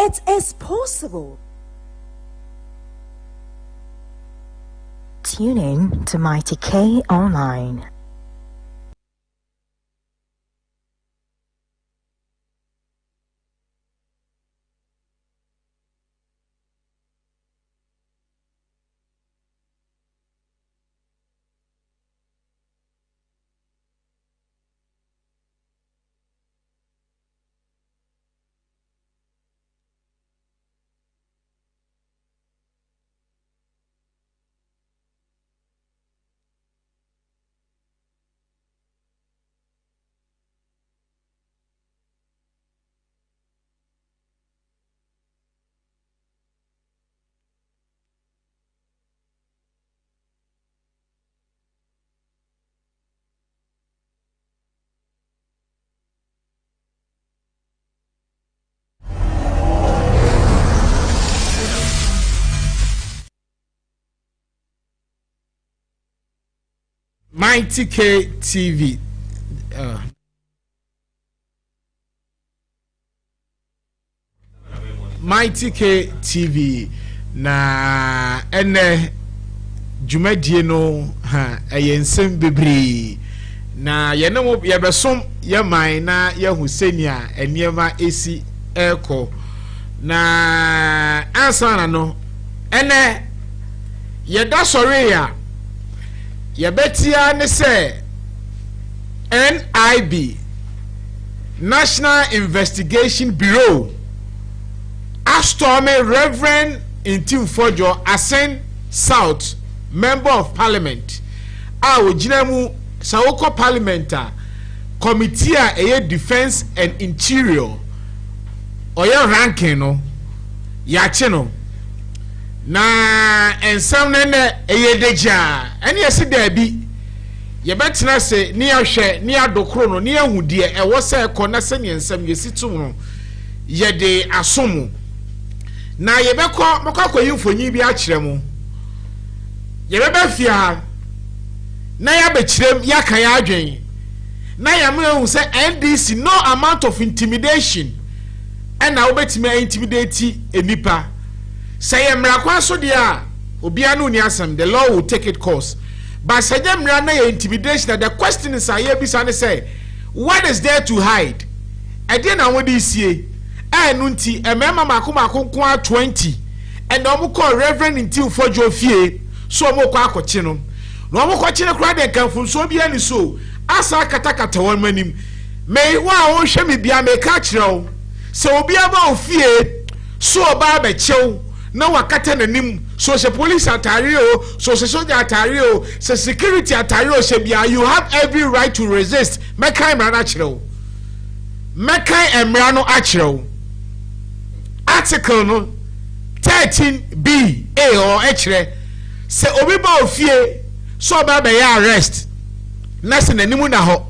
It is possible. Tune in to Mighty K Online. Mighty K TV. Mighty K TV na ene dwumadie no ha ensem bebre na yenemo yebesom yeman na yehusenia eniema esi eko na ansana no ene yeda sori ya Yabetia ne say NIB National Investigation Bureau Astorme Reverend NTIM FOURJOUR'S Ascend South Member of Parliament ojinamu sawoko parliamenta committee a defense and interior oya ranking no yache no na ensam ne eyedeja ene yesi da bi ye betina se ni ahwe ni adokro no ni ahudie ewo se ekọ na se ne ensam yesi tum no ye de asomu na ye bekọ mekọ yimfonyi bi akire mu ye beba fia na ya bekirem ya kan ya adwen na ya me hu se NDC no amount of intimidation and na obetime intimidate enipa. Say mrakwa so dia obia no ni asem, the law will take its course. But say mra na intimidation, the question is bisa say what is there to hide? I dey na wodi sie enu nti emema makoma akonkon 20 and omo call Reverend NTIM FOURJOUR'S fie so omo kwa akoche no na omo koche ne kra de kanfo so bia ni so asa katakata won manim me wa o hwe me bia me ka kire o se obia ba ofie so oba ba chew na wakata nanim so se police atare o so se soldier atare o se security atare o se bia you have every right to resist mekai mra na kire o mekai emra no akire o article no 13B A or akire se obi ba ofie so ba be ya arrest na se nanim na ho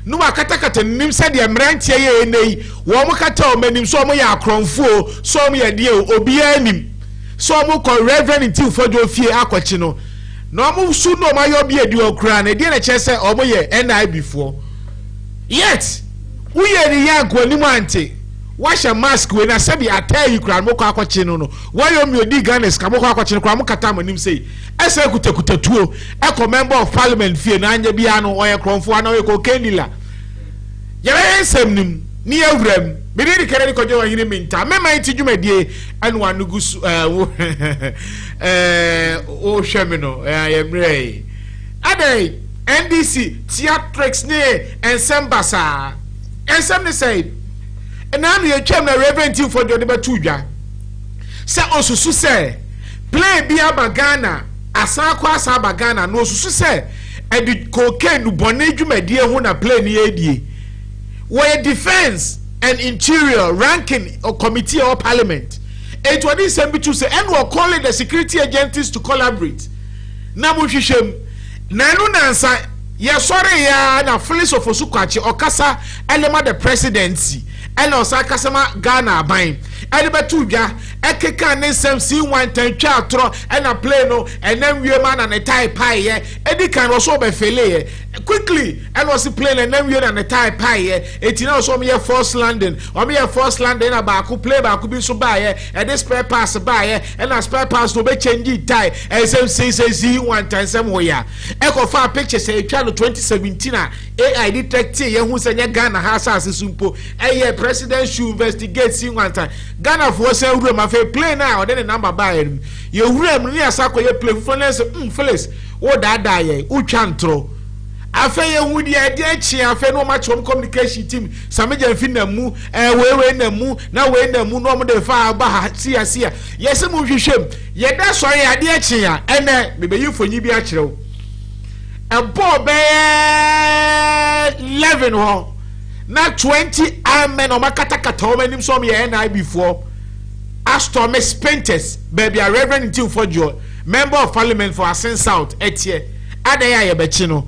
no wakata nanim se de mrantie ye enei wo mo kata o manim so mo ya akronfo so mo ya die obi anim so mo ko Reverend NTIM FOURJOUR'S fie akwachi no na mo su no ma yo bi edi okura na die na che se o mo ye NIB fo yet we ye ni yanko ni mo ante wash a mask we na se bi atai kura mo ko akwachi no why yo mi odi ganes ka mo ko akwachi no kura mo kata manim sei ese kutakutatuo e ko member of parliament fie na anya bia no oye kronfo na we ko kendila ye ensem nim ni awram me dey kere ni kojo hini minta me man ti dwumadie anu anugu o hweme no ye mrei adai NDC theatrics ne ensembasa ensem ne say na am ye twem na Reverend NTIM FOURJOUR'S de batu dwa se osusu se play bia bagana asakwa asa bagana no osusu se edi cocaine bone dwumadie ho na play ni edie where defense and interior ranking or committee or parliament it was this to say and we're calling the security agencies to collaborate na mo hwehwem na no nansa ye sore ya na Phyllis of Osukwachi okasa elema the presidency and osaka sama Ghana aban betu dwa ekeka ne nsem si wantan twa atro na play no enam wie ma na ne tie pie ye edi kan wo so be fele ye quickly and was play na enam wie na ne tie pie ye eti na so me ye force landing o me ye force landing na ba ku play ba ku bi so ba ye e dis spare pass ba ye na spare pass no be change tie nsem si wantan nsem wo ya e ko fa picture say twa no 2017 a AI detective ye hu se nye Ghana ha asase sumpo eye president should investigate si wantan Ghana for say room afa play na o de ne number ba ye ye wura ni asako ye play fullness Felix wo da ye utwa ntro afa ye hu de achi afa no ma chom communication team sameja fi na mu we na mu no mo de fa ba ha sia ye se mu hwehwem ye da so ye ade achi a ene me be yifonyi bi a kirew ebo be 11 ho na 20 amen o makatakata o manim so me NIB before Astor Miss Painters baby a REV NTIM FOURJOUR'S member of parliament for Asen South etie adaya ye bechi no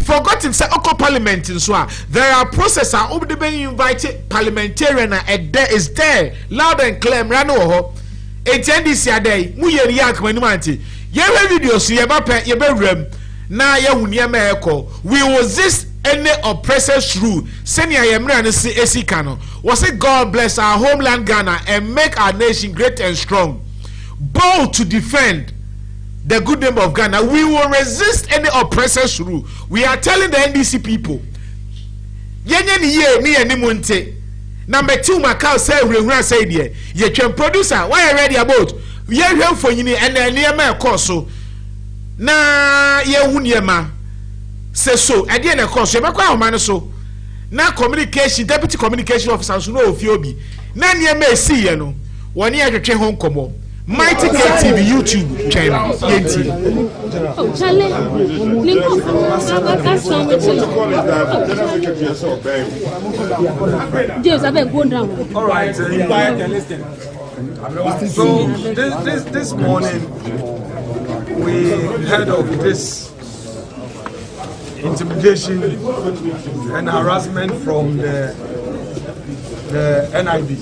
forgotten say oko parliament so there are process are obde be invited parliamentarian is there loud and clear rano ho etie this day mu ye yak manim anti ye videos ye ba pe ye be rem na ye hunia ma eko we resist any oppressors rule senior yemra ne si esika no was say God bless our homeland Ghana and make our nation great and strong bold to defend the good name of Ghana. We will resist any oppressors rule. We are telling the NDC people yenye ni ye ni enimunte number 2 Macau say rewura say there ye twem producer why you ready about ye hwem fonyini and niema ekoso na ye hu niema se so e de na ekoso e bekwa ahoma so na communication deputy communication officer so no ofiobi na niema esi ye no woni ahwetwe ho nkomo Mighty KTV YouTube channel yenti oh chale linko that's some James abeg go down all right so this morning we heard of this intimidation and harassment from the NIB.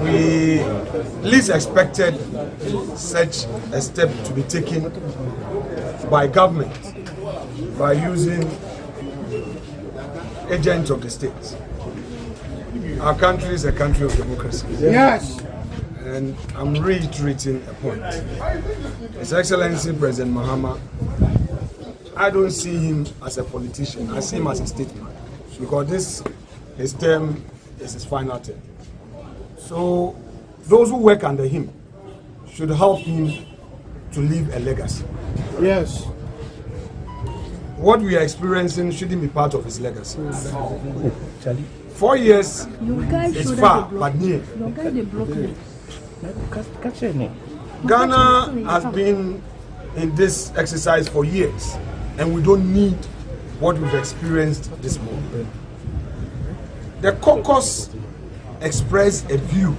We least expected such a step to be taken by government by using agents of the state. Our country is a country of democracy. Yes. And I'm reiterating a point. His Excellency President Mahama, I don't see him as a politician. I see him as a statesman because his term is his final term. So those who work under him should help him to leave a legacy. Yes. What we are experiencing shouldn't be part of his legacy. 4 years is far, but near. Ghana has been in this exercise for years, and we don't need what we've experienced this morning. The caucus expressed a view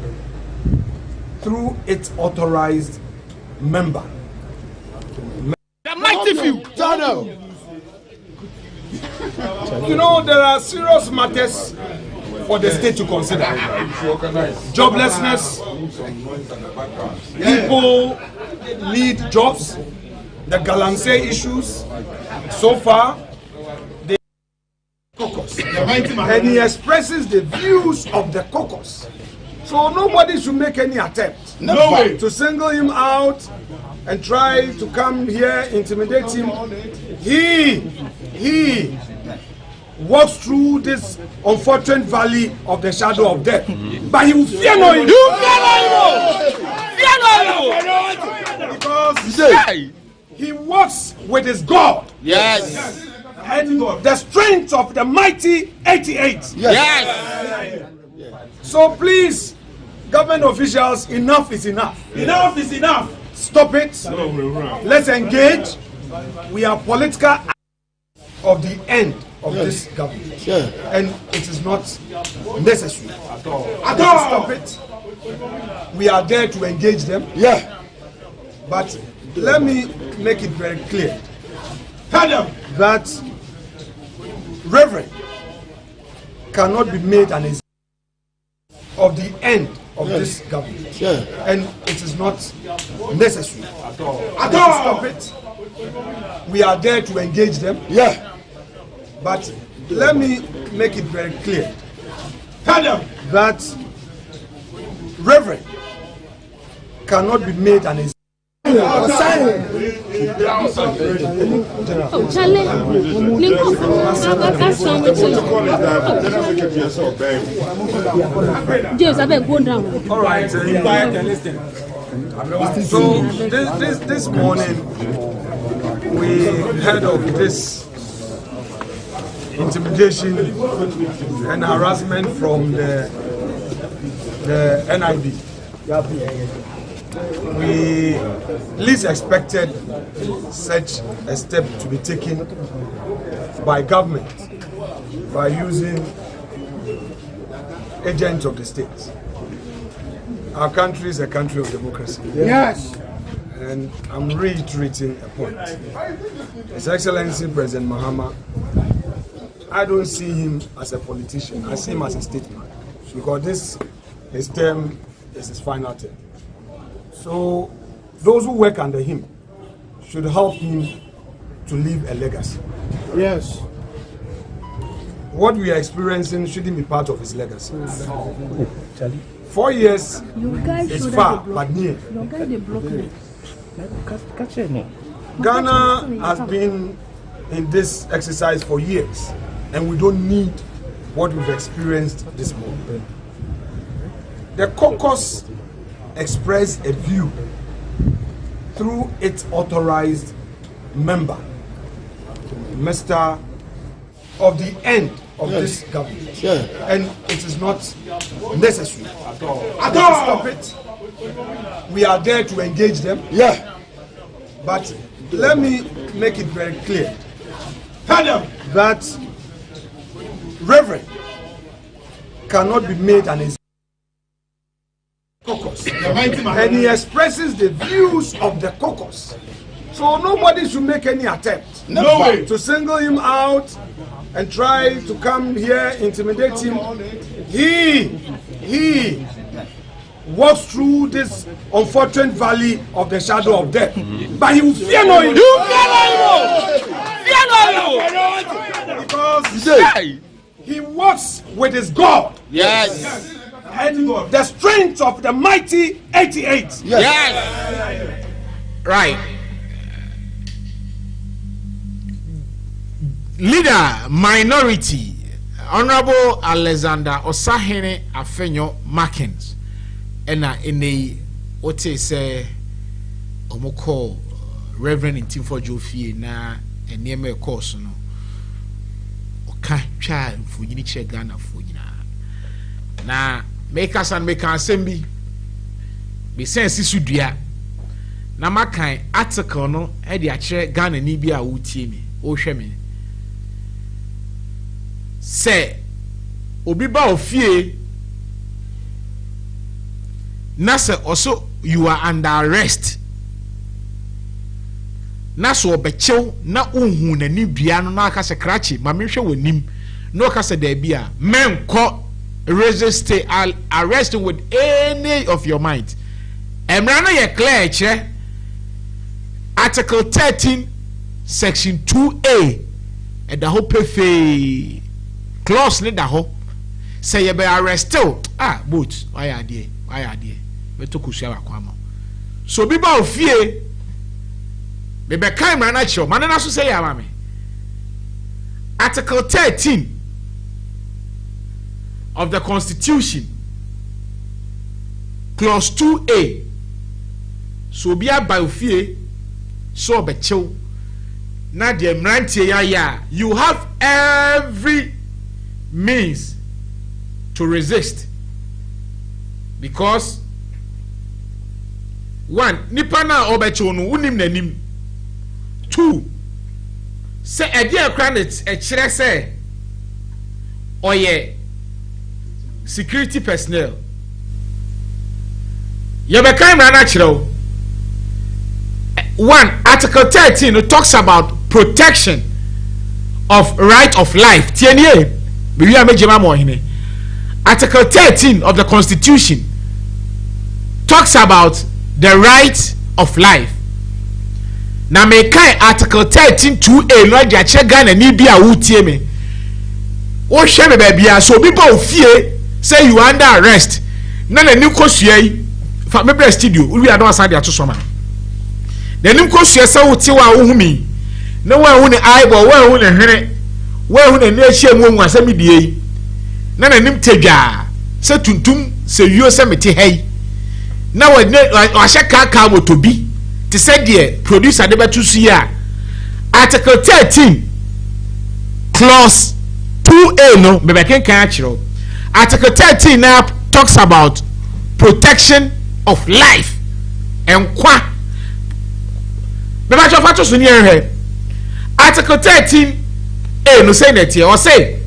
through its authorized member. The mighty few. You know, there are serious matters for the state to consider. Joblessness, people need jobs, the Galamsey issues. So far, the caucus, and he expresses the views of the caucus. So nobody should make any attempt to single him out and try to come here, intimidate him. He walks through this unfortunate valley of the shadow of death, but he will fear no evil. You fear no evil. Because he walks with his God. Yes. And the strength of the mighty 88. Yes. So please, government officials, enough is enough. Enough is enough. Stop it. Let's engage. We are political of the end of this government. And it is not necessary. Stop it. We are there to engage them. But let me make it very clear that Reverend cannot be made an example of the end of this government. And it is not necessary. To stop it, we are there to engage them. But let me make it very clear that Reverend cannot be made an Oh, Charlie, James, I beg, go down. All right, so this morning we heard of this intimidation and harassment from the NIB. We least expected such a step to be taken by government by using agents of the state. Our country is a country of democracy. Yes. And I'm reiterating a point. His Excellency President Mahama, I don't see him as a politician. I see him as a statesman, because his term is his final term. So those who work under him should help him to leave a legacy. Yes. What we are experiencing shouldn't be part of his legacy. 4 years is far, but near. Ghana has been in this exercise for years, and we don't need what we've experienced this morning. The caucus expressed a view through its authorized member, Mr. of the end of this government. And it is not necessary. To stop it, we are there to engage them. But let me make it very clear that Reverend cannot be made an caucus, and he expresses the views of the caucus. So nobody should make any attempt to single him out and try to come here, intimidate him. He walks through this unfortunate valley of the shadow of death, but he will fear no evil. Because he walks with his God. Yes. And the strength of the mighty 88. Yes. Right. Leader minority Honorable Alexander Osahene Afenyo Markins ena ene ote se omoko Reverend Ntim Fourjour'S na enema course no oka twa mfonyini che Ghana fonyina na make us and make assembly be sense sudua na makan article no e de akire Ghana ni bi a wotie mi o hwe mi se obi ba ofie na se also you are under arrest na so obechew na unhu na ni bia no na aka se krachi ma me hwe wonim no aka se da bia menko resist arresting with any of your mind. Emrana ye clear che Article 13 Section 2A and the whole pefe clause ne da ho say ye be arrested boat why are there we to kusia akwama so bi ba ofie be be kai mrana che man na so say ya mame Article 13 of the Constitution, Clause 2A. So be a biofie, so becho. Na de mrantie ya. You have every means to resist, because one, nipa na obecho no unim nanim. Two, say a dear credit a chere say oye security personnel. Yabeka Imran Achiro. One, Article 13 talks about protection of right of life. Tienye, bibi amejema mo hine. Article 13 of the Constitution talks about the right of life. Na me kai Article 13 2A no dia che Ghana ni bia wo tie me. Wo hwe me ba bia so bi ba ofie say you under arrest. Na ni kosua yi fa me bre studio wi ada wasa dia to soma. Na ni kosua say wo tie wa wo humi. Na wa hu ni aibo wa hu ni hene. Wa hu ni ehia mu asami die yi. Na nim tedwa say tuntum say yo say mete hai. Na wa hye kaka motobi. Te said the producer de betu suya. Article 13 clause 2A no me be kan achiro. Article 13 now talks about protection of life and kwa. Me ba chofa to so ni ehwe. Article 13A no say that here or say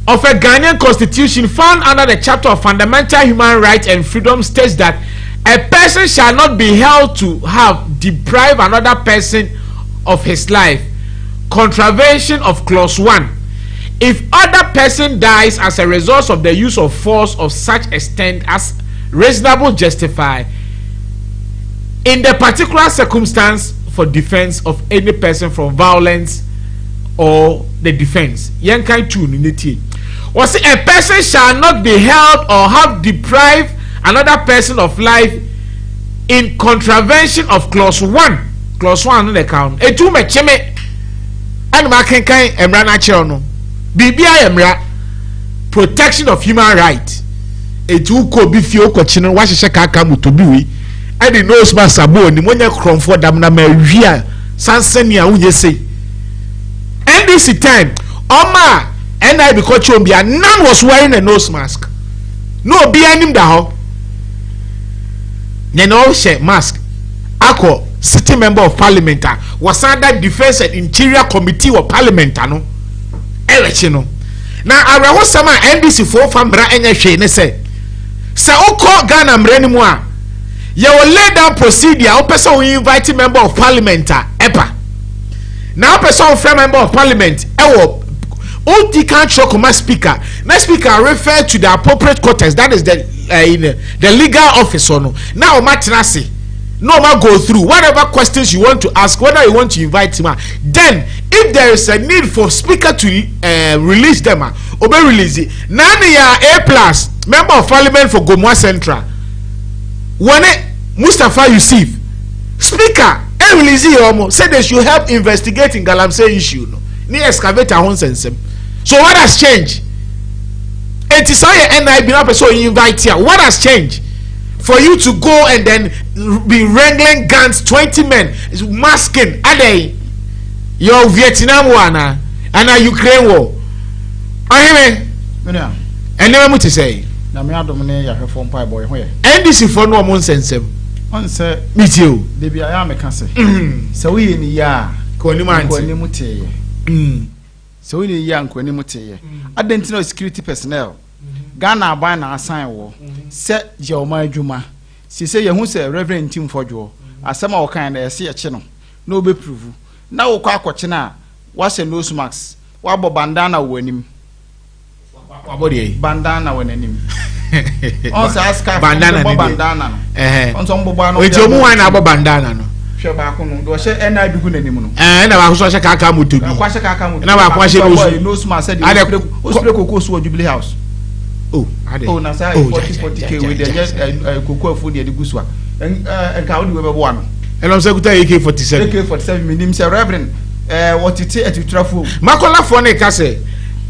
of a Ghanaian constitution found under the chapter of fundamental human rights and freedom states that a person shall not be held to have deprived another person of his life. Contravention of clause 1. If other person dies as a result of the use of force of such extent as reasonable justify in the particular circumstance for defense of any person from violence or the defense. Yankai 2 unity. Was a person shall not be held or have deprived another person of life in contravention of clause 1. Clause 1 on the count. Etu me cheme and ma kenkan emra na che no. Bibia emra protection of human right. Etu ko bi fie okochi no wa hye kaka mutobi wi. E the nose mask abo ni monya kromfo dam na ma wia sansani a unye sei. NDC time oma NIB Kochombia, none was wearing a nose mask. No be him da ho. Then all share mask. Ako sitting member of parliament was under defense and interior committee of parliament no. Elechino. Now I was some NDC for famra enya hwe ne say. Say oko Ghana mrani mu a you will lay down procedure o person we invite member of parliament epa. Now person friend member of parliament ewo Oti can't show my speaker. My speaker refer to the appropriate quarters. That is the legal office. Or no. Now, Matinasi, no man go through whatever questions you want to ask, whether you want to invite him. Then, if there is a need for speaker to release them, obey release it. Nani ya A+ member of parliament for Gomwa Central. When Mustafa Yusuf speaker, release it. Say they should help investigating Galamsey issue. No, ni excavator honsensem. So what has changed? It is how your NIB now person you invite here. What has changed? For you to go and then be wrangling guns, 20 men, masking. Are they your Vietnam war and a Ukraine war? I mean, and never much to say. Na me adomne ya hwefo mpa boy ho ye. NDC for no monsensem. On say meet you. De bia ya me ka say. Se we ye ni ya ko ni man. Ko ni muteye. So we need young when you mute. Identity security personnel. Ghana aban na assign wo. Set Joma Juma. She say you say REV NTIM FOURJOUR'S. Asama o kind na see a chino. No be prove. Na wo kwa kwachina. What's a nose mask? Wabo bandana wenim. Wabodi bandana wenim. On say ask bandana bandana. On some boba no. We jomu wan abo bandana no. Ba ko no do she NIB gu nanim no na ba so she kaka mutobi kwa she kaka mutobi na ba kwa she no smart said o spray koko so Jubilee House ade na say 40k we dey just koko afu dey gu so en ka wo dey we be bo ano en on say kuta AK47 minim say reverend what it atutrafo makola fo na ka say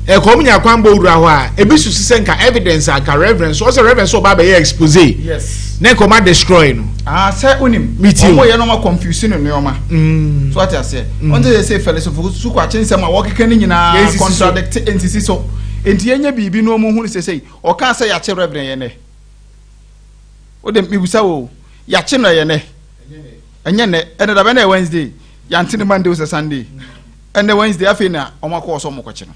komunya kwambo ura ho a ebisu sisenka evidence aka reverend so say reverend so ba be expose yes na koma destroy no say unim omo ye no ma confuse no neoma so what I say on say philosophy su kwa chinsem a wokeka ni nyina contradict entity so enti enya bibi no mo hu say o kan say ya che reverend ye ne o dem bibusa wo ya che no ye ne enye ne ene da be na Wednesday ya ntini Monday o Sunday ene Wednesday afina o makọ so mo kwache no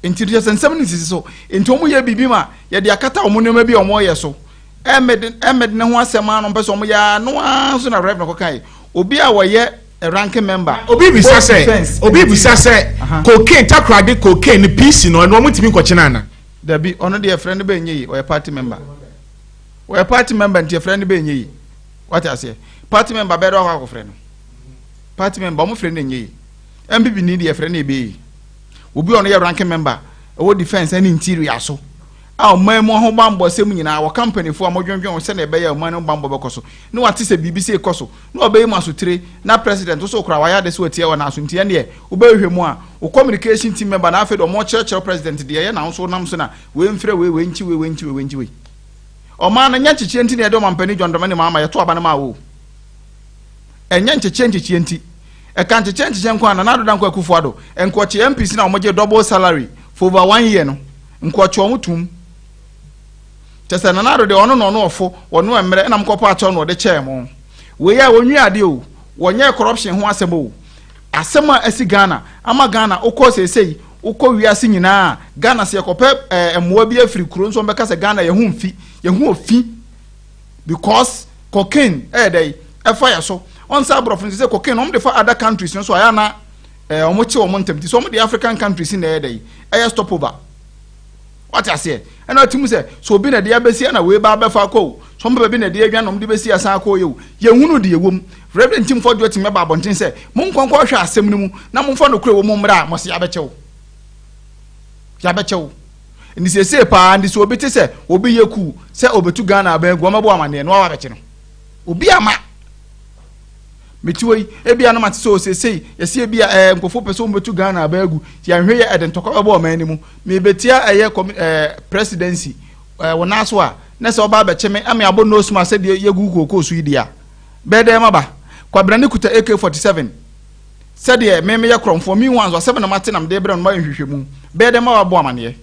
enti je sensem ni sisi so enti omo ye bibi ma ye de akata omo nema bi omo ye so emed ne ho asema no pese omo ya no so na reverend ko kai obi a wo ye a ranking member obi bisa se cocaine takrade cocaine PC no no mo timi ko chena na Debi ono de friend be nyi or party member. We party member nti friend be nyi. What I say? Party member be do akwa friend. Party member mo friend nyi. MPP ni de friend e be. Obi ono ye ranking member. O defense and interior so. Ah man mo ho bambo sem nyina wo company fo amodwendwen se na ebe ya man no bambo bekoso. No ati se BBC ekoso. No obey maso tire na president so kra waya de so tie wo na so ntie ne e. Obehwemu a o communication team member na afedo mo church president de ye na so nam so na we mfre we nchi. O man na nya chiche nti na edo mampani dwondoma ne mama ye to aba na ma wo. Enya nchiche nti. E kan chiche nkwa na do dankwa kufuado. Enko che MPC na omoje double salary for over 1 year no. Enko che omutum. Tese na nado de ono no ofo ono emre na mkopo acho no de chemo we ya onwi ade o wonye corruption ho asem o asem a asi Ghana ama Ghana ukọ sesei ukọ wiase nyina Ghana se ekope emwa bi afri kuro nso mbeka se Ghana ye hu ofi because cocaine dey fire so on sa brofin se cocaine om de for other countries so aya na omo che omo ntam ti so omo de African countries na dey stop over. What I say? And I tell you say so be na dia besi na we ba fa ko so mba be na dia dwanom de besi asa ko ye hunu de ewom Rev NTIM FOURJOUR'S me ba bonten say mon konkon hwe asem ni mu na mon fa no kure wo mo mra mo se ya bechew ndi se pa ndi so obi te say obi yeku say obetu Ghana ba egu mabo amane no wa beche no obi ama metiwei ebia no mate so sesei yesi ebia nkofo peso obetu Ghana ba egu ya hwe ye edentokwa ba o mani mu me betia eye presidency wona so a na se oba beche me ame abo no suma se de yegu kokko su idia bede maba kwabrane kuta AK47 se de me ye kromfo mi wanzo 7 na mate na mde bre no ma hwehwemu bede maba bo amane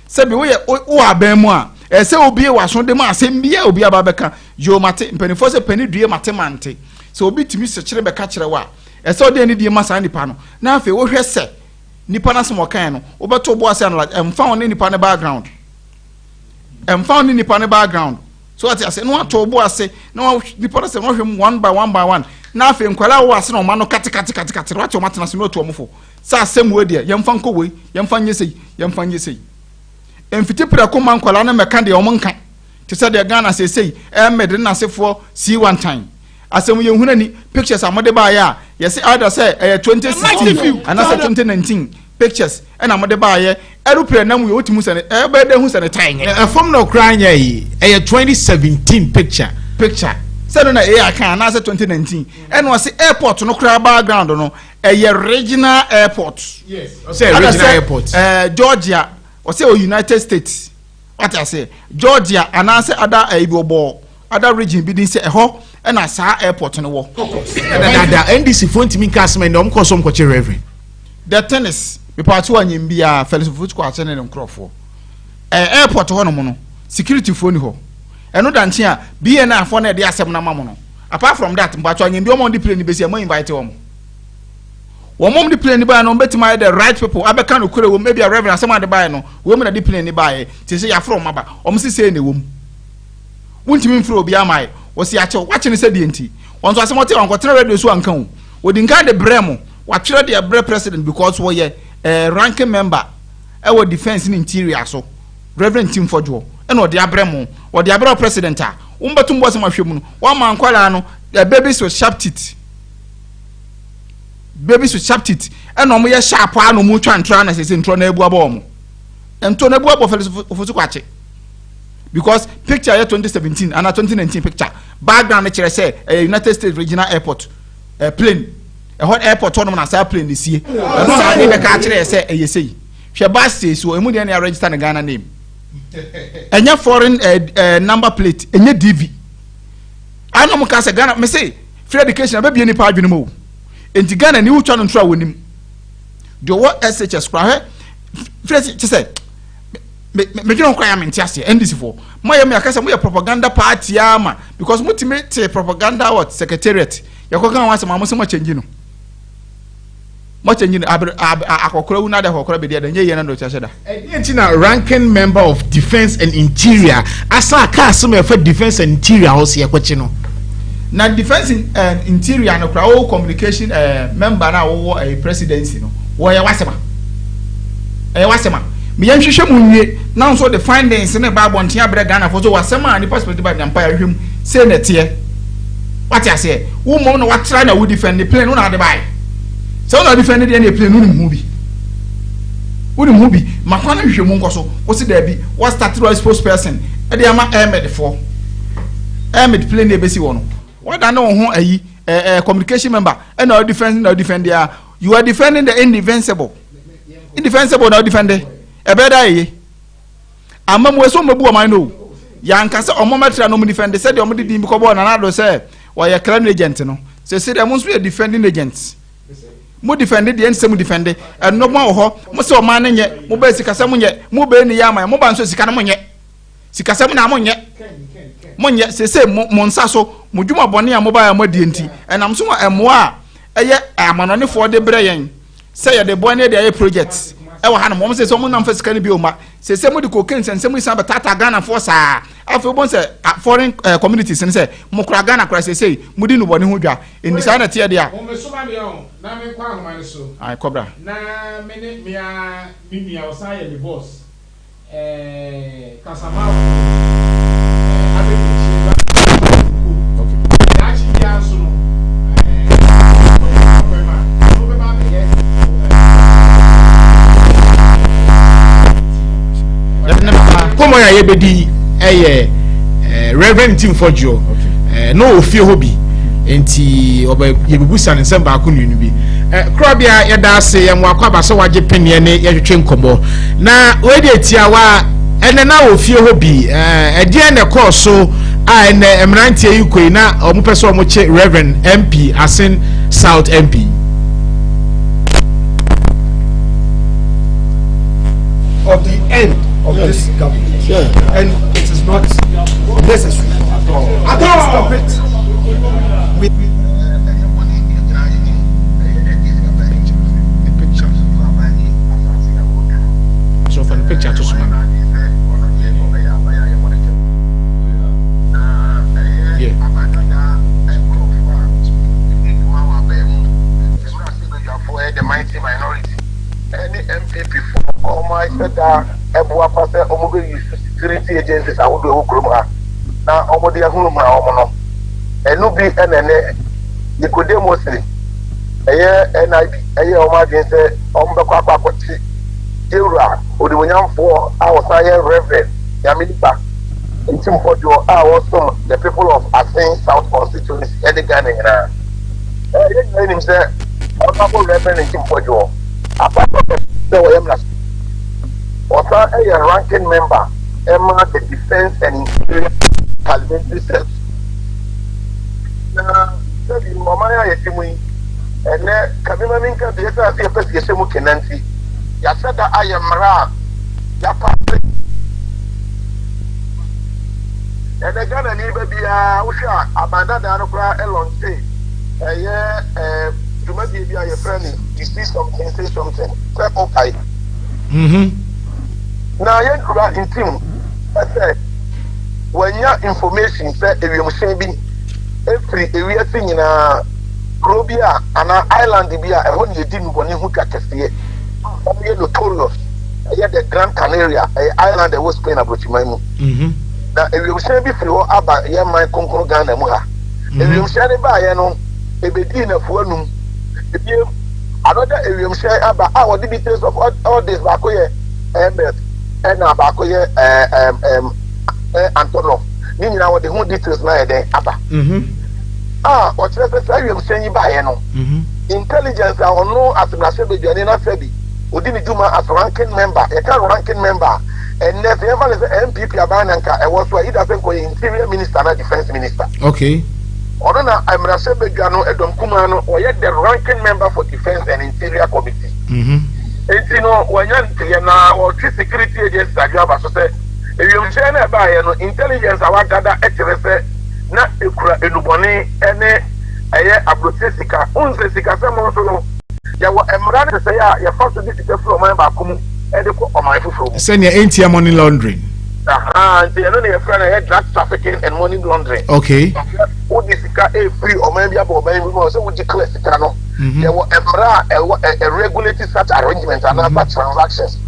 se bi wo ye wo aban mu a se obi e waso de ma asem bia obi aba beka yo mate mpanifo se pani due mate mante se obi timi se kire beka kire wa se ode ni die masa nipa no na afi wo hwe se nipa na smo kan no obeto bo ase na emfa won nipa ne background so ati ase no ato bo ase na nipa na se no hwem one by one na afi nkwala wo ase no ma no kate what o matena se no to omfo sa asem we de yemfa nko we yemfa nyesei emfiti prako man kwala na meka de omonka te se de Ghana sesei mede na sefo see one time asem ye hunani pictures amode ba ya yes either say 2016 and 2019 pictures and amode ba ye aeroplane nam ye otimu se e be de hu se ne tan ye from no kranya yi 2017 picture said na e aka na 2019 and was airport no kra background no regional airport yes say regional airport Georgia or say United States what I say Georgia and answer other ibobo other region bi din say ho and asa airport no wo that NDC phone me casmen no mko so mko che reverend the tennis me party wanyim bia Felix Football ache ne nkrofo airport ho no mo no security phone ho eno danche a BNA for na de asem na mamo no apart from that mbacho anyim bi o mo di plane be say mo invite o mo mom di plane by no betima the right people abeka no kure wo maybe a reverend asem ade by no wo me na di plane by ti say ya from maba o mo say na wo mu wuntimi mfro obi amai wo si ache wache ne se de enti won so asem ote won kotere radio so anka wo wodi nka de brem watwere de bre president because wo ye ranking member e wo defense in interior so Rev NTIM FOURJOUR'S e no de abrem wo de abrem president a wo mbetum bo asem ahwemu no wo man kwala no babies with sharp teeth and omo ye sharp anu mu twa ntra na sese ntro na ebu aba omo ento na ebu aba ofosu kwache because picture year 2017 and 2019 picture background kire say United States regional airport plane a hot airport on na say plane dey no na dey be ka kire say yesei hwe bus say so emu dey na register na Ghana name enya foreign number plate enya DV anom ka say Ghana me say free education ba bia ni pa adwene mo enti Ghana ni wutwa no ntro wonim do what SHS kra he free say me don't cry am entiase NDC for moye me akasa moye propaganda party ama because mutimate propaganda what secretariat yakokan wanse ma mo change no mo change no akokora una de akokora be de nye yena no chasheda enti na ranking member of defense and interior asa ka so me for defense and interior house yakwachi no na defense and interior no kra o communication member na wo presidency no wo ya wasema me yan hwehwe mu nwie now so the findings in the Bible and Tia Bragana for so was some and the perspective by the Empire him say that here. What I say, woman, what China would defend the plane on the buy. So not defended any plane movie. Wouldn't movie, Macana Mungoso, what's it there be? What's that spokesperson? And the Ama Ahmed for Ahmed plane the basic one. What I know who a communication member and no defend there. You are defending the indefensible. Indefensible, no defender. A better Amam was so mabu I know. Yankasa or Momatra no defend. They said the Omidi Dimcobo and another say, why a crime agent, no. So said I must be a defending agents. Mo defended the end some defended, and no more most of man yet, Mobile Sicasamunya, Mobile Yama, Mobanso Sicanamonya, Sicasamuna Monya, say Monsaso, Mujuma Bonia Mobile Modienti, and I'm so a moi, a yet I'm on only for the brain. Say the boy near the projects. Our Hannah says someone on first can be Oma, say some of the cocaine and some Tata Ghana for sa. After once foreign communities and say, Mokragana Christ say, Mudinu Bonihuja, in the Sana Tia. I cobra. Na minute me I was I the boss. Casabao. Como ya yebedi Reverend Ntim Fourjour no fie hobby enti oba yebubusa ne nsem ba ko nunu bi krobia yeda ase yem wakwa so waje penie ne yehwetwe nkomo na we de tiawa ene na wo fie hobby ede ne course so a ene emrantie yikoi na omupese omoche Reverend MP Asin South MP of the end of this government. And it is not necessary at all. Stop it. So for the picture to smile. The mighty minority. Any MP before my said that Ebuwa Pase Omobe use security agencies I would do Kruma. Now Omodi Ahuma Omono. And no be NNA. You could do mostly. A year NIB, a year Omagin said Ombaka Pachi, Jura, Udiwanyam for our science reverend, Yamilipa, Ntim Fourjour, also the people of Asin South constituency, Eddie Ghana. I him say, Honorable Reverend Ntim Fourjour. Apart from the also a ranking member, Emma the Defense and Interior Parliamentary Service. Now, the Mamaya Yetimu, and then Kabimaminka, the SRC, Yasemu Kenanti, Yasada Ayamara, Yapatri, and the Ghana Niba Usha, Abanda Danopra, Elon State, a year, to maybe be a friend, you see something, say something, okay. Now, you are in team. I said, when your information said, if you say, every area thing in a Probia and an island, and when you didn't want to get a see, you're notorious. I had the Grand Canaria, an island that was playing about Chimamu. Now, if you say before, Abba, you might conquer Ghana. If you say, by a bedin of one, if you another area share about our details of all this Bakoye, and Bakoye, Antonov. Meaning our the whole details now then Abba. What's necessary? I'm saying by intelligence. I know as an assembly, Janina Febi, Udini Juma as ranking member, a current ranking member, and never as an MPP Abananka. I was where he doesn't go interior minister and defense minister. Okay. Orona I'm Rasebe Gano Edom Kumano or yet the ranking member for defense and interior committee. It's when you're now or security agents that you have say if you share by intelligence our gather HRS not Enuboni any Abrotesika Unsika Samono ya wa emrade say ya first this from my bakum and on my fufu send your ATM money laundering. You know your friend drug trafficking and money laundering. Okay. Who this free or maybe about so would you declare no? There were a regulated such arrangements and other transactions.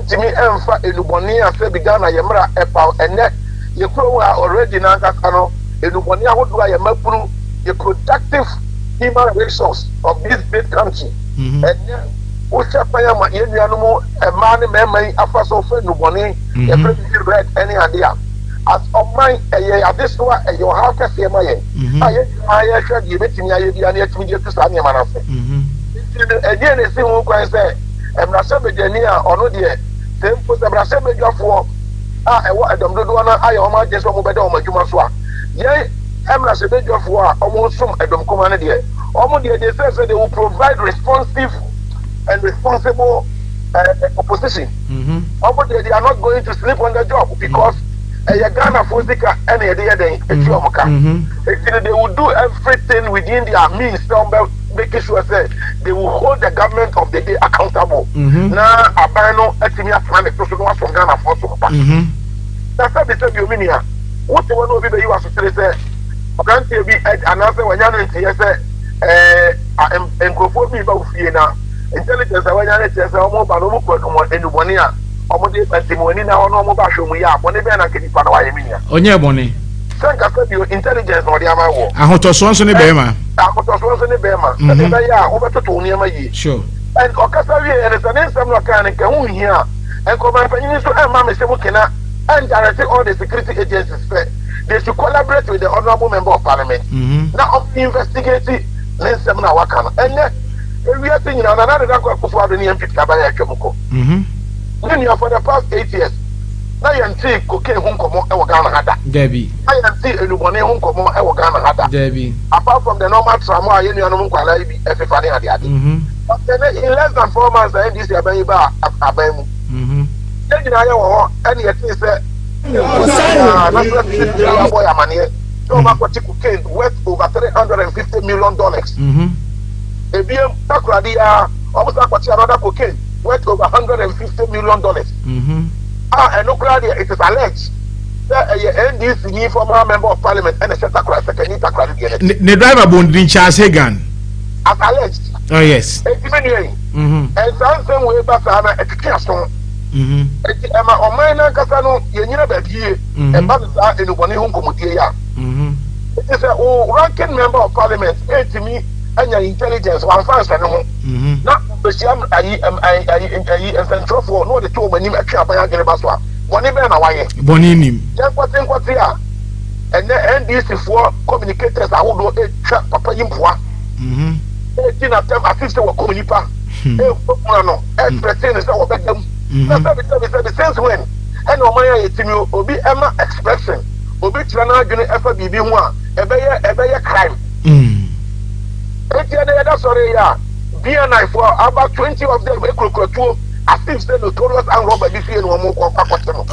yɛntimi ɛmfa enubɔne a sɛ bi Ghana yɛmmra ɛpa ɛnɛ yɛkuro a already nankasa no enubɔne ahodoɔ a yɛmapuru the productive human resource of this great country ɛnɛ wohyɛ pan ama yɛnuanom ɛmaa ne mmarima yi afa so fɛ enubɔne yɛfrɛ bi red ɛne ade a as ɔman ɛyɛ ade so a ɛyɛ ɔhaw kɛseɛ ma yɛn a yɛhwɛ deɛ yɛbɛtumi ayɛ bia ne yɛtumi de atu saa nneɛma no ase ɛdeɛ na ɛsi ho kwan sɛ mmarahyɛbadwani a ɔno deɛ sɛ mpo sɛ mmarahyɛbadwafoɔ a ɛwɔ ɛdɔm dodoɔ no ayɛ ɔmo agye sɛ ɔmo bɛda ɔmo adwuma so a yɛn mmarahyɛbadwafoɔ a ɔmo som ɛdɔm kɔma no deɛ ɔmo deɛ they say they will provide responsive and responsible opposition ɔmo deɛ they are not going to sleep on the job because ɛyɛ Ghanafoɔ sika ɛna yɛde yɛ den eti ɔmo ka eti they will do everything within their means sɛ making sure say they will hold the government of the day accountable. Na aban no etimi afan the so no aso Ghana for so pa. Na say be say bi ominia. What you want to be you aso say ogantie bi anase wanya no ntie say enkofo bi ba ofie na intelligence wanya no tie say omo ba no mo ko no enubone a omo de patimoni na ono omo ba hwomu ya bone be na kedipa na waye minia. Onye bone. Sanka say bi intelligence no de ama wo. Ahotoso nso ne be ma. Ahotoso ne be ma. Say be ya obeto niema yi. Sure. And okasa wi and the name some kan nke hu hia. And command panyin so e ma me se mo kena and direct all the security agencies they should collaborate with the honorable member of parliament. Now investigate ne some na waka no. And we are thinking na na da ko for the MP kabaya twemko. For the past 8 years na yanti cocaine hu nkomo e wo Ghana hada. Debi. Na yanti enubone hu nkomo e wo Ghana hada. Debi. Apart from the normal trauma yenu anu nkwala bi efefa ne ade ade. But then in less than 4 months the NDC aban ba aban mu. Nyina ya wo ene yeti se na boy amane so ma ko cocaine worth over $350 million. Ebiem takradi ya almost akwati another cocaine worth over $150 million. And no crowd it is alleged that NDC former member of parliament and a second the driver bonding Charles Hagan as alleged. Oh yes. And some way back on a castle. Emma Omana Casano, Yenina Baby, and Babasa in the one who come it is a ranking member of parliament, to me, and your intelligence, one first and not the Siam I central for no the two when you actually by Baswa. Bonini. Just what think what's here. And then NDC for communicators I would do a Papa Yimpua. 18 of them assist our communipa. No, expressing is our bedroom. Since when? And Omaya Timio will be Emma expression. Will be Trana FBB1, a better crime. That's sorry, yeah. BNI for about 20 of them, as if the notorious and robber this year no more.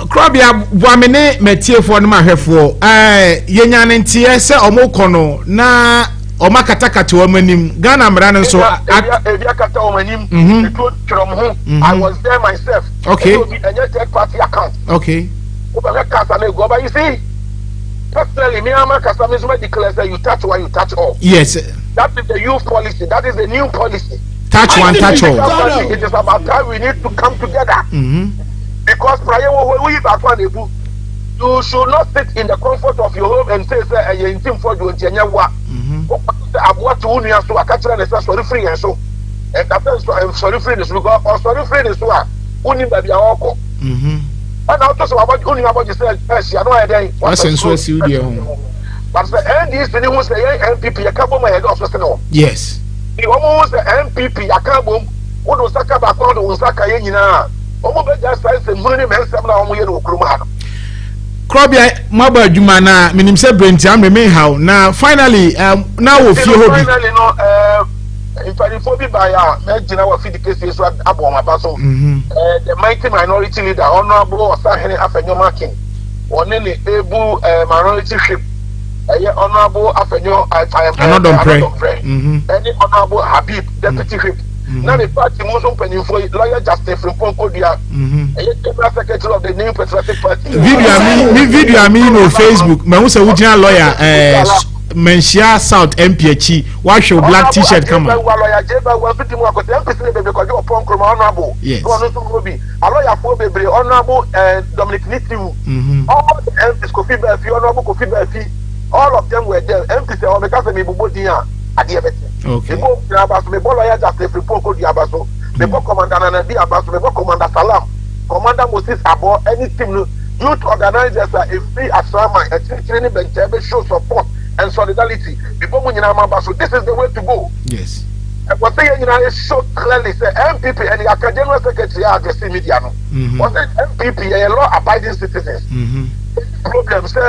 Krabia, Wamene, Metia for my hair for Yenyan and Tiesa or Mokono, na or Makataka to Omanim, Ghana Mran, so Eviakata Omanim, I was there myself. Okay, and your third party account. Okay, but you see, personally, Miyama Kasamisma declares that you touch one, you touch all. Yes. That is the youth policy. That is the new policy. Touch one, touch all. It is about time we need to come together. Because prior we you should not sit in the comfort of your home and say, "I NTIM FOURJOUR'S." What to win so I catch and sorry free and so. And I'm sorry free this because or sorry free this one. Only baby awako. And I talk about only about yourself. Yes, you know I dey. What's in so serious? But the NDC who say MPP a couple my head office no. Yes. The almost the MPP a couple who do saka back on the saka nyina. Omo be just say money men sem na omo ye no kroma no. Krobia maba adwuma na minim se brenti am me how na finally now we feel hope. Finally no if I for be by me gina wa feed case so abo ma ba so. The mighty minority leader honorable Osahene Afenyo Makin. Only able minority ship honorable Afenyo any honorable Habib deputy whip. Now the party most open for lawyer Justice from Ponkodia, secretary of the new patriotic party. Video I mean on Facebook. Me who say lawyer Menshia South MPH. Wash your black T-shirt. Come on. Yes. Honorable Dominic Nitiu. All the MPs, Kofi Befi, Honorable Kofi Befi, all of them were there. MPs say, "Oh, because me bubo dia adiabete." Okay. Me bo Abaso, me bo lawyer Justice Fripoko Diabaso, me bo Commander Nanadi Abaso, me bo Commander Salam, Commander Moses Abo, any team youth organizers are a free asrama, a training bench, show support and solidarity. Before we Abaso, this is the way to go. Yes. What they so clearly say MPP and the General Secretary are the same media. What MPP are law-abiding citizens. Problem say,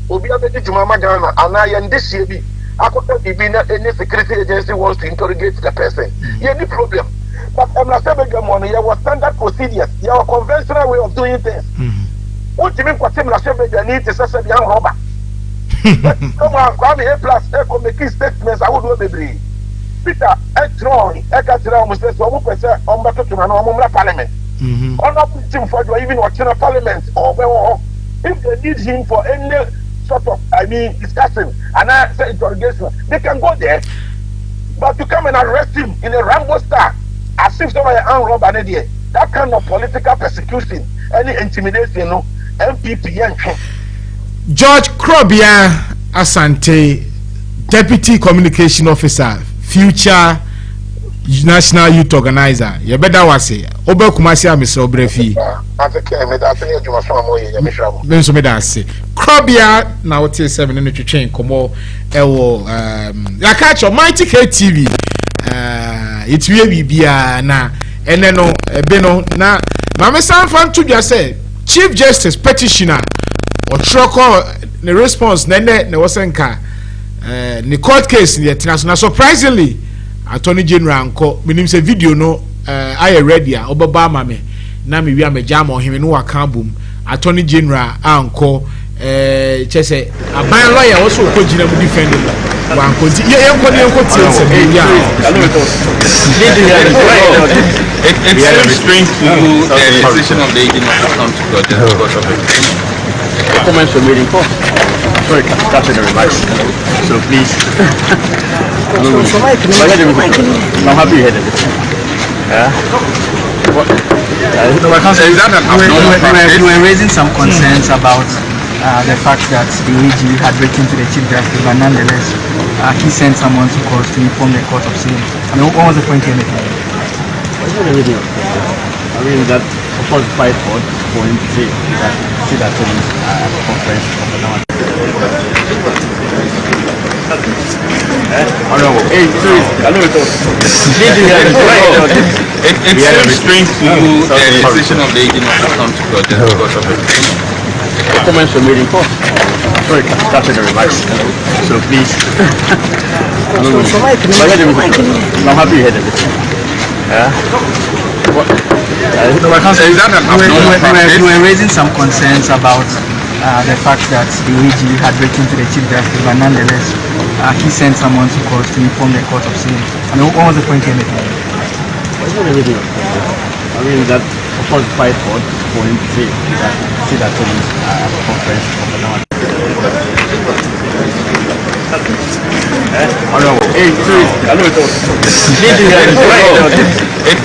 Obia Jumama Ghana, and I and this year any security agency wants to interrogate the person. Any problem. But I'm not saying money, you have standard procedures, you have a conventional way of doing things. What do you mean for him? I need to say young robber. Come on, come here, plus, echo making statements. I would do the Peter, Etron, Ekatira, almost says, so who say, on back to Manoma Parliament. Honorable Tim Fourjour, even watching a parliament, or if they need him for any sort of, discussion, and I say interrogation, they can go there. But to come and arrest him in a Rambo style, as if somebody armed robber, that kind of political persecution, any intimidation, MPP, George Krobia Asante, Deputy Communication Officer, Future National Youth Organizer. You better was say, Oba Kumasi Mr. Obrefi. Benso me da say. Krobia na wote 7 no twetwen komo ewo ya catch your Mighty K TV. Itwie bibia na ene no ebe no na Mama Sanfan to just say Chief Justice petitioner or troko the response nene ne wosenka the court case in the international. Surprisingly, Attorney General Nko, meaning say video no I ready Obaba mame na me wi jam on him no waka boom. Attorney General Anko chese aban lawyer also ko gina mu defend wan ko ti ye enko tie se ya it's very strange to the decision of the agent to come to court because of it. Comments were made in court. Sorry, that's in the remarks. So please. I'm happy you heard it. Yeah. We were raising some concerns about the fact that the AG had written to the Chief Justice, but nonetheless, he sent someone to court to inform the court of sin. I mean, what was the point here? I mean that of course fight for him to say that conference it's very strange to the decision of the agent to come to court because of it. Comments were made in court. Sorry, that's in the remarks. So please. I'm happy you heard it. Yeah. We were raising some concerns about the fact that the AG had written to the Chief Justice, but nonetheless, he sent someone to court to inform the court of sin. I mean, what was the point here? I mean that of course fight for him to say that conference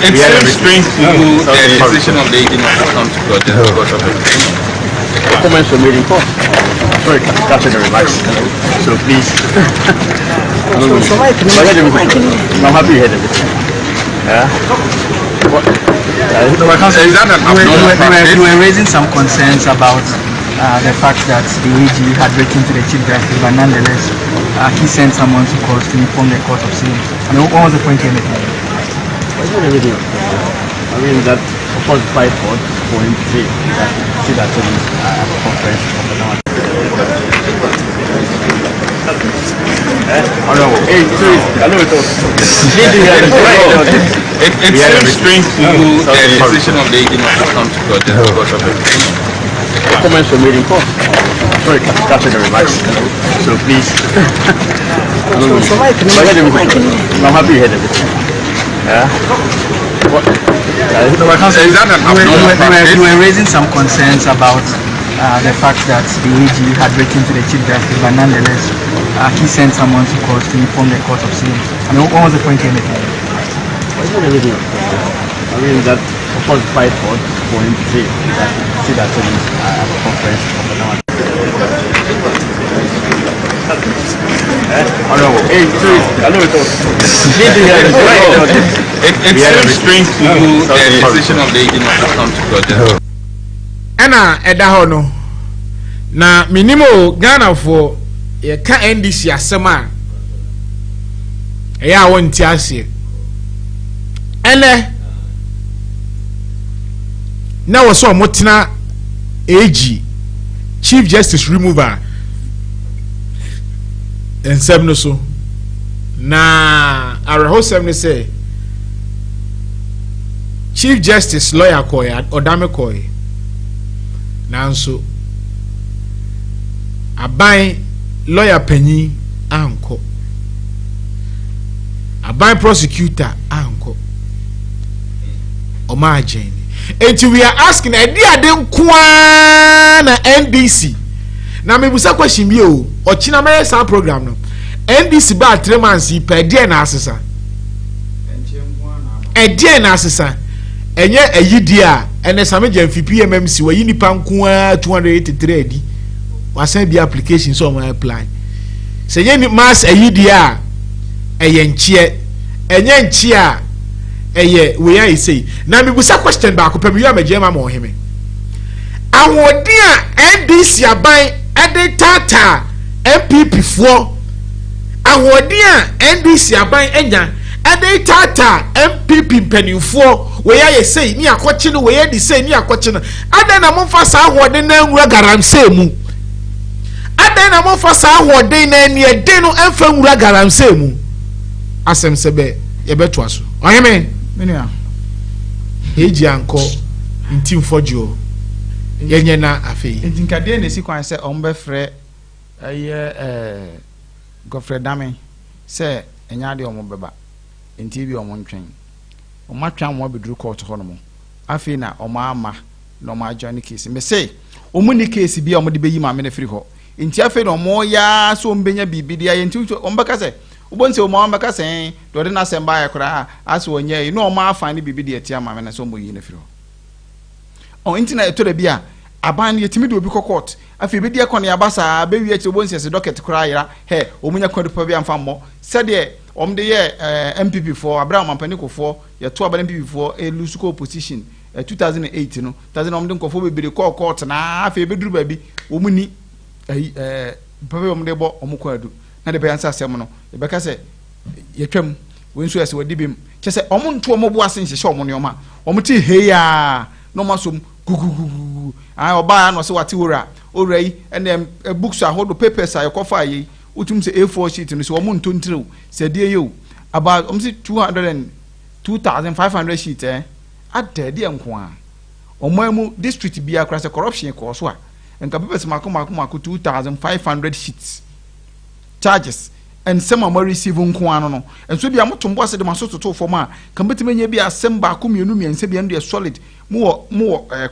it's very strange to the decision of the agent to come to court because of it. Comments were made in court. Sorry, that's in the remarks. So please. I'm happy you heard it. Yeah. We were raising some concerns about the fact that the AG had written to the Chief Justice, but nonetheless, he sent someone to court to inform the court of sin. I mean, what was the point here? I mean that of course fight for him to say that conference it's very strange to the decision of the agent to come to court because of it. Comments were made in court. Sorry, that's in the remarks. So please. I'm happy you heard it. Yeah. We were raising some concerns about the fact that the AG had written to the Chief Justice, but nonetheless, he sent someone to court to inform the court of sin. I mean, what was the point in it? It's not everything. I mean, that of course fight for him to say that at the conference of the Hey, I know it's seems strange to you the decision of the agent not to come to Georgia. Ana edaho no na minimo Ghana for ye ka NDC asema ya wonti ase ene na wo so motena AG Chief Justice remover ensem no so na areho sem ne say Chief Justice lawyer koya odame koy nanso aban lawyer panyi anko aban prosecutor anko omajen until we are asking edi ade kwa na NDC na mebusa question bi o ochina mere sa program no NDC ba 3 months per dia na asesa na asesa enye ayidia ene sameje mfipi MMC wa yinipa nkoa 283 adi wasan bi application so my apply se ye ni mass ayidia eye nchie enye nchie a eye we yan say na mebusa question ba ko pam yu amaje ma mo heme awodi a NDC aban ede tata MPP fo awodi a NDC aban enya ede tata MPP mpanimfo we ya say ni akoche no we ya di say ni akoche no ada na momfa sa ahode na nwura garamse mu ada na momfa sa ahode na ni ede no emfa nwura garamse mu asem sebe ye beto aso oheme menua eji anko ntim fojo yenye na afei ntinkade na si kwan se ombe frɛ gofre dame se enya de omo beba nti bi omo ntwen omo atwa mo beduru court ho no mo afei na omo ama na omo ajani case me say omo ni case bi omo de beyi ma me na free ho nti afei na omo ya so ombenya bibi de aye nti omo beka se ubonse omo beka se do de na semba ya kra aso onye no omo afa ni bibi de atia ma me na so omo yi na free ho o nti na eto da bia aban yetimi de obi court afei be dia kon ya basa be wi achi ubonse se docket kra yira he omunya kwadupa bia mfa mo se de de ye MPP for Abraham Mampaniko for ye to abale MPP for a lusuko position 2008 no taze na de nkofo bebere call court na afi beduru ba bi omuni pape de bo omukwadu na de be ansa asem no e be ka se ye twam wensu ase wadibim che se omunto omobo ase nhye omo ne oma omuti heya no masom gugugugu oba no se wate ora yi and books ahodo papers ayekofa yi utum se A4 sheet no so omunto ntrew se die you about 2,500 sheet at de enko a omamu district bia kra se corruption ko so a enka papers mako 2,500 sheets charges and some are receiving nko ano no enso bia motombo ase de maso toto form a kan betime nya bia asem ba ko mienu miense bia no solid mo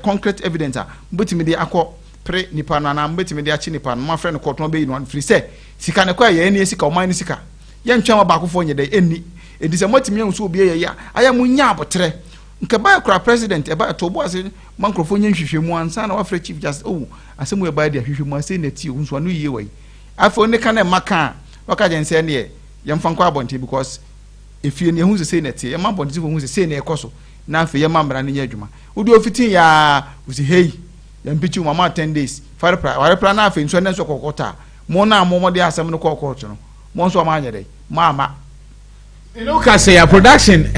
concrete evidence a betime de akọ pre nipa na mbetime de achi nipa no ma frɛ no court no be no free say sika ne kwa ye ni sika o man ni sika ye ntwa ba akofo nye de enni edise motime nso obi ye ya aya munya abotre nke ba kra president e ba to bo ase mankrofo nye hwehwe mu ansa na wa frɛ chief justice asemu e ba de hwehwe mu ase na ti nso anu yiye wai afo ne ka na maka waka jense ne ye yemfa nkwa abonte because efie ne hu se na ti ye ma abonte hu se na ekoso na afi ye ma mra ne nya adwuma udi ofitin ya usi hey yampichu mama 10 days ware na afi nso ne nso kokota mo na mo de asem no kokoto no mo nso ma anya dey mama you know ka say your production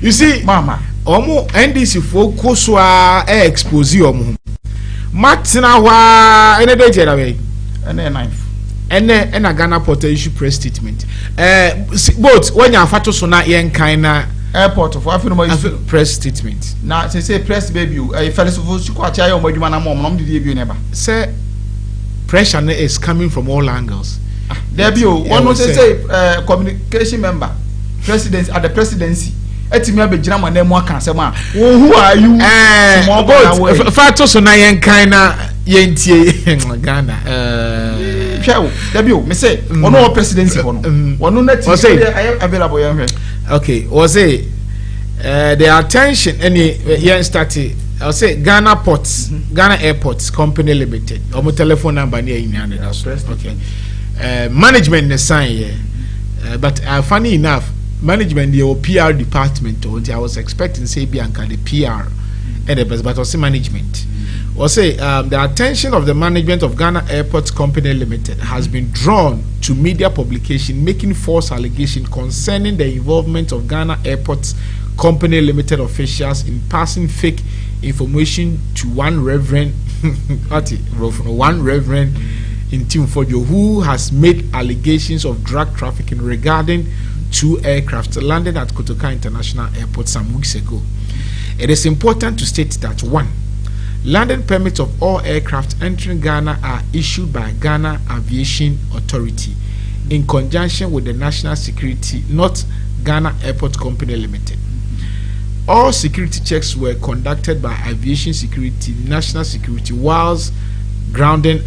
you see mama omo NDC focus wa expose omo matina wa ene dey jera we ene knife ene Ghana Port issue press statement both when you afato so na yen kan na airport of African press statement na say press baby fellow so ko atia yo madwuma na mom de bi neba say pressure is coming from all angles there be one no say communication member president at the presidency etimi abegina ma na mu aka asem a who are you fato so na yen kan na yentie Ghana Debio me say ono presidency for no ono na ti available yan okay was say the attention any yen started I'll say Ghana Ports Ghana Airports Company Limited omo telephone number near in okay management the sign here but funny enough management the PR department I was expecting say Bianca the PR and the best but also management or say the attention of the management of Ghana Airports Company Limited has been drawn to media publication making false allegations concerning the involvement of Ghana Airports Company Limited officials in passing fake information to one Reverend NIB FOURJOUR'S who has made allegations of drug trafficking regarding 2 aircraft landed at Kotoka International Airport some weeks ago. It is important to state that 1. Landing permits of all aircraft entering Ghana are issued by Ghana Aviation Authority in conjunction with the National Security, not Ghana Airport Company Limited. All security checks were conducted by Aviation Security, National Security, whilst grounding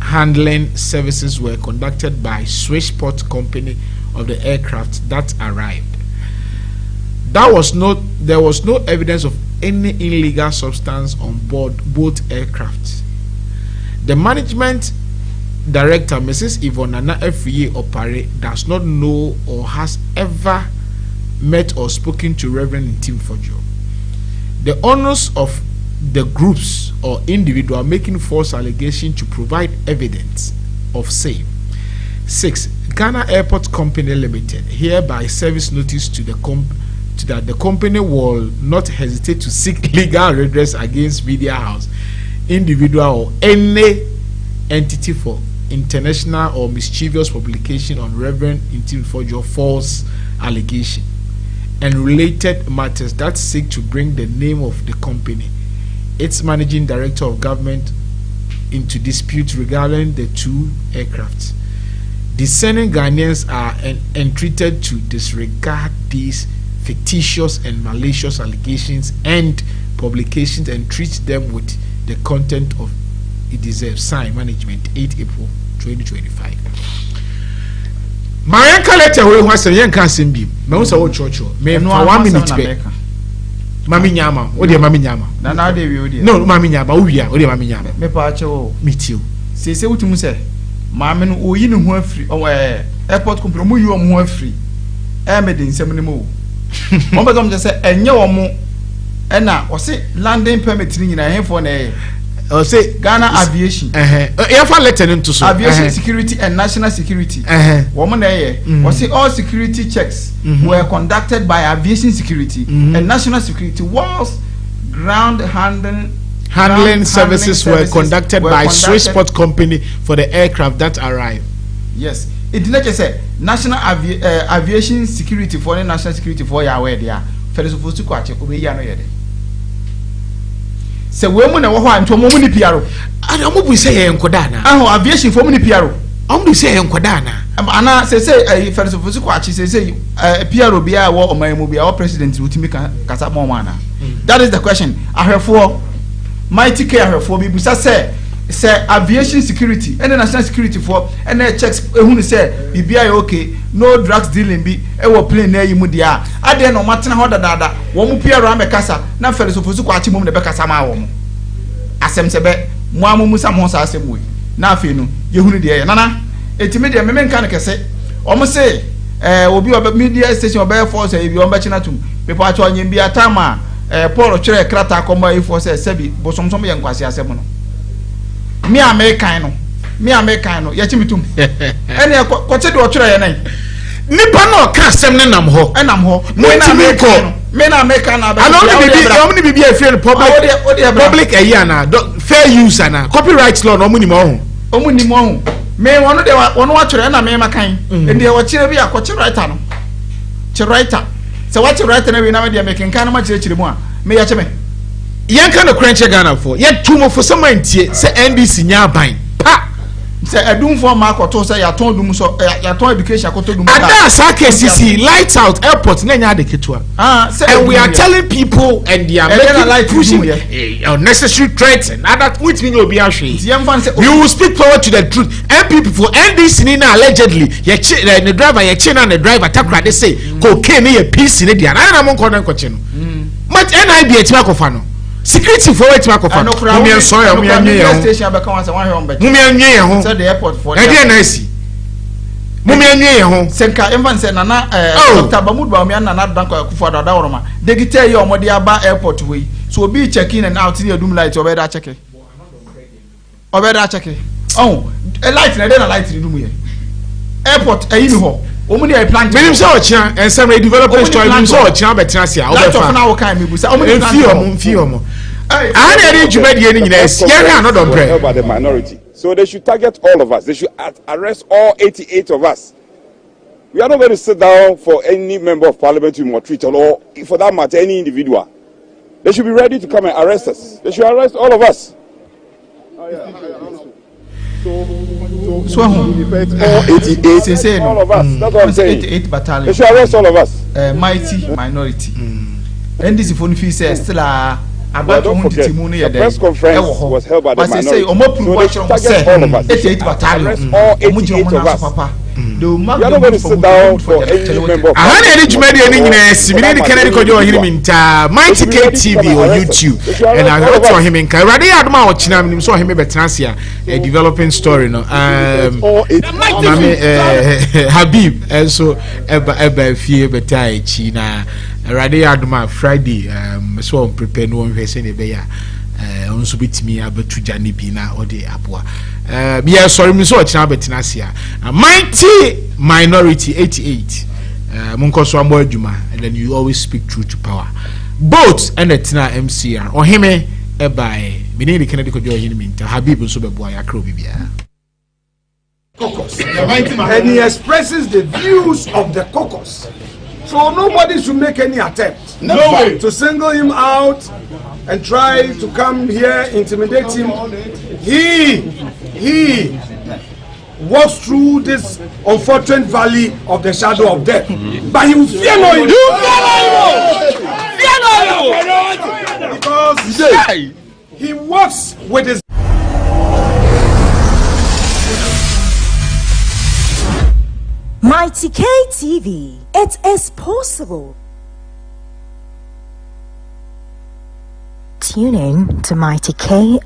handling services were conducted by Switchport Company of the aircraft that arrived. There was no evidence of any illegal substance on board both aircraft. The management director, Mrs. Yvonne Nana Efriye Opare, does not know or has ever met or spoken to Reverend NIB FOURJOUR'S. The owners of the groups or individual making false allegations to provide evidence of same. 6. Ghana Airport Company Limited hereby service notice to the that the company will not hesitate to seek legal redress against media house, individual or any entity for international or mischievous publication on Reverend NIB FOURJOUR'S false allegation and related matters that seek to bring the name of the company, its managing director of government, into dispute regarding the 2 aircraft. Discerning Ghanaians are entreated to disregard these fictitious and malicious allegations and publications and treat them with the content of it deserves. Signed, Management, 8 April 2025. My letter we was a young cousin be. Most of church. Me no 1 minute be. Mami nyama. O de mami nyama. Na na de we o. No, mami nyama. O wia. O de mami nyama. Me pa ache o. Meet you. Se wutum se. Mami no oyi ne ho afiri. O airport company mo yi o mo afiri. Me de nsem ne mo. Mo be do say enye wo mo. Na o se landing permit ni nyina henfo na or say Ghana Aviation. Letter into so. Aviation Security and National Security. Woman or say all security checks were conducted by Aviation Security and National Security, whilst ground handling services were conducted by Switchport Company for the aircraft that arrived. Yes. It did not just say National Aviation Security for the National Security for your way there. For the supposed to catch it, se we mu na wo ho anto mo mu ni piaro ana mo bu se ye nkoda na aho aviation fo mu ni piaro am bu se ye nkoda na ana se first of all ko achi se piaro bia wo oman bia wo president utimi kasa mo mana. That is the question. Ahwefo mighty care ahwefo bi busa se aviation security and national security for and checks ehunu se bibia ya okay, no drugs dealing bi e wo plane na yi mu dia ade no matena ho dada wo mu piaro amekasa na fere so fosu kwa achi mu ne be kasa ma wo mu asem se be mu amumu sam ho sa asem we na afi no yehunu dia ya nana etime dia me menka ne kese o mu se obi oba media station oba force e bi o mba china tum people acho nyem bi atama Paul chere krata akoma e force se bi bosomsom ye nkwase asem no me American no ya chimitum ene ko che do twere ye nan nipa no ka asem ne nam ho me na American na ba no bi bia free public area na fair use na copyright law no omuni mo ho me wono de wono wa twere na me makan ende wo kire bi akọ writer no writer se wa writer na we na me de making kan ma kire mu a me ya cheme yan kind of crunch Ghana for yet two more for some tie say NDC nya ban pa say edum for market to say ya ton dum so ya ton education akoto dum and that's KCC lights out airport na nya de ketwa and we are telling people and they are making pushing unnecessary threats and other which mean obi ahwe we will speak forward to the truth and people for NDC ni na allegedly the driver ye china the driver takra they say cocaine ye piece ni dia na mo nko nko che no but NIB e tima kofa no security for wait makofa mumi enso ya mumi anwe ya station abeka wan say wan hwe mumi anwe ya ho say the airport for e dey na si mumi anwe ya ho senka emvan say nana Dr. Bamudu Bawumia nana danko akufo da woroma de gite ye omode aba airport we so obi check in and out ni adum light obeda check oh a light na dey na light ni dum ye airport ayi ni ho omuni e plant menim say ochia and some development story menim say ochia betra sia light of na wo kan me bu say omuni mfi omo I by the minority. So they should target all of us. They should arrest all 88 of us. We are not going to sit down for any member of parliament to maltreat or for that matter any individual. They should be ready to come and arrest us. They should arrest all of us. So all 88 all of us. That's what I'm saying. 88 battalion. They should arrest all of us. Mighty minority. And this phone fee says still But don't forget, the press conference was held by the minority. So they target all of us. Arrest all 88 of us. We are not going to sit down for any member of Mighty KTV or YouTube. And I heard from him in Kairadi Adma or Chinam, saw him a Betrasia, a developing story. No, Habib, and so Eba Fie Betai China. Rade Aduma Friday, so prepare no one person a bear. Also bit me about to NIB na or the Apua. Yeah, sorry, Miss Watchna Betinasia. A mighty minority 88. Munkoso Ambo Juma, and then you always speak truth to power. Both and the Tina MCR or him by Minnie Kennedy could join him in Habib so boy a crow bibia. And he expresses the views of the caucus. So nobody should make any attempt to single him out and try to come here, intimidate him. He walks through this unfortunate valley of the shadow of death. But he will fear no evil. Because he walks with his Mighty K TV. It is possible. Tune in to Mighty K